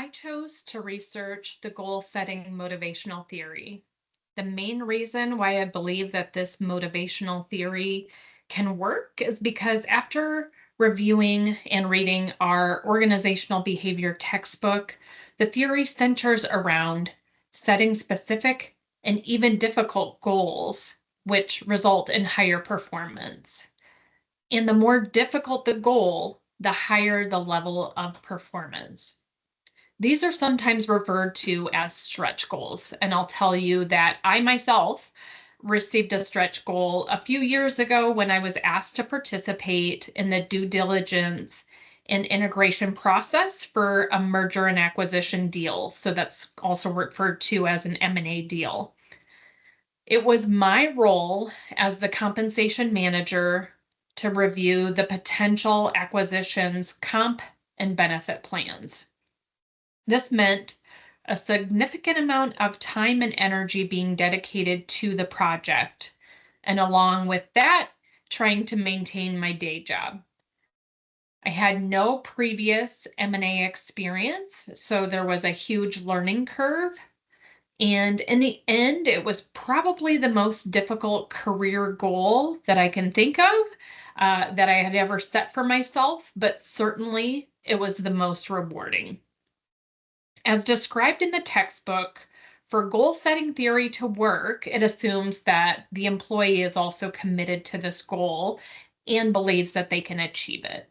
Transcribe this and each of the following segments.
I chose to research the goal setting motivational theory. The main reason why I believe that this motivational theory can work is because after reviewing and reading our organizational behavior textbook, the theory centers around setting specific and even difficult goals, which result in higher performance. And the more difficult the goal, the higher the level of performance. These are sometimes referred to as stretch goals. And I'll tell you that I myself received a stretch goal a few years ago when I was asked to participate in the due diligence and integration process for a merger and acquisition deal. So that's also referred to as an M&A deal. It was my role as the compensation manager to review the potential acquisitions comp and benefit plans. This meant a significant amount of time and energy being dedicated to the project, and along with that, trying to maintain my day job. I had no previous M&A experience, so there was a huge learning curve. And in the end, it was probably the most difficult career goal that I can think of that I had ever set for myself, but certainly it was the most rewarding. As described in the textbook, for goal setting theory to work, it assumes that the employee is also committed to this goal and believes that they can achieve it.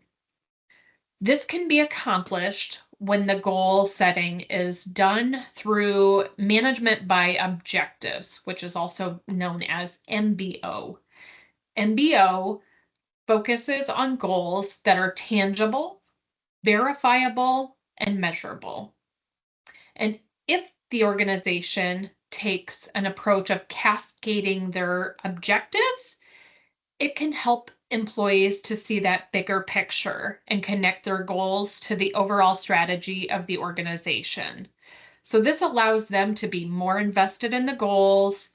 This can be accomplished when the goal setting is done through management by objectives, which is also known as MBO. MBO focuses on goals that are tangible, verifiable, and measurable. And if the organization takes an approach of cascading their objectives, it can help employees to see that bigger picture and connect their goals to the overall strategy of the organization. So, this allows them to be more invested in the goals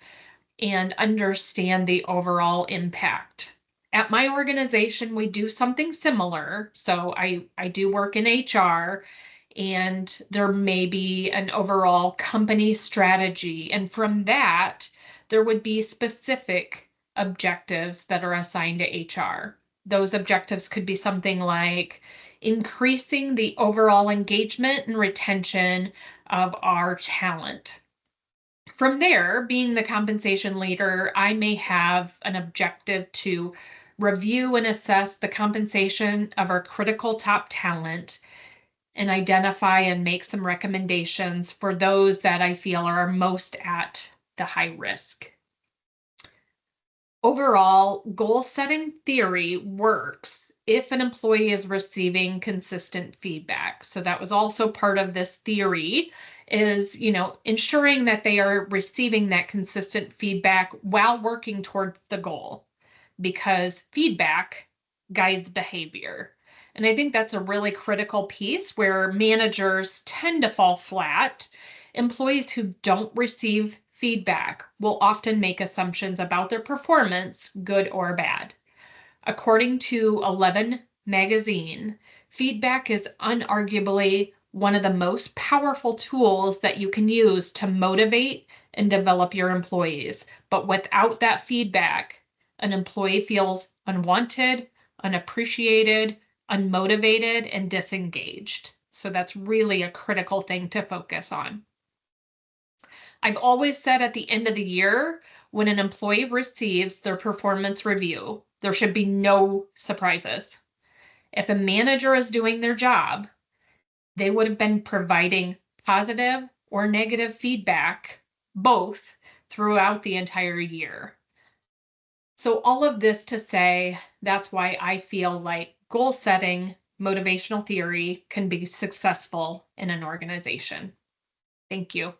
and understand the overall impact. At my organization, we do something similar. So I do work in HR, and there may be an overall company strategy. And from that, there would be specific objectives that are assigned to HR. Those objectives could be something like increasing the overall engagement and retention of our talent. From there, being the compensation leader, I may have an objective to review and assess the compensation of our critical top talent and identify and make some recommendations for those that I feel are most at the high risk. Overall, goal setting theory works if an employee is receiving consistent feedback. So that was also part of this theory is, ensuring that they are receiving that consistent feedback while working towards the goal because feedback guides behavior. And I think that's a really critical piece where managers tend to fall flat. Employees who don't receive feedback will often make assumptions about their performance, good or bad. According to 11 magazine, feedback is unarguably one of the most powerful tools that you can use to motivate and develop your employees. But without that feedback, an employee feels unwanted, unappreciated, unmotivated, and disengaged. So that's really a critical thing to focus on. I've always said at the end of the year, when an employee receives their performance review, there should be no surprises. If a manager is doing their job, they would have been providing positive or negative feedback, both throughout the entire year. So, all of this to say, that's why I feel like goal setting, motivational theory can be successful in an organization. Thank you.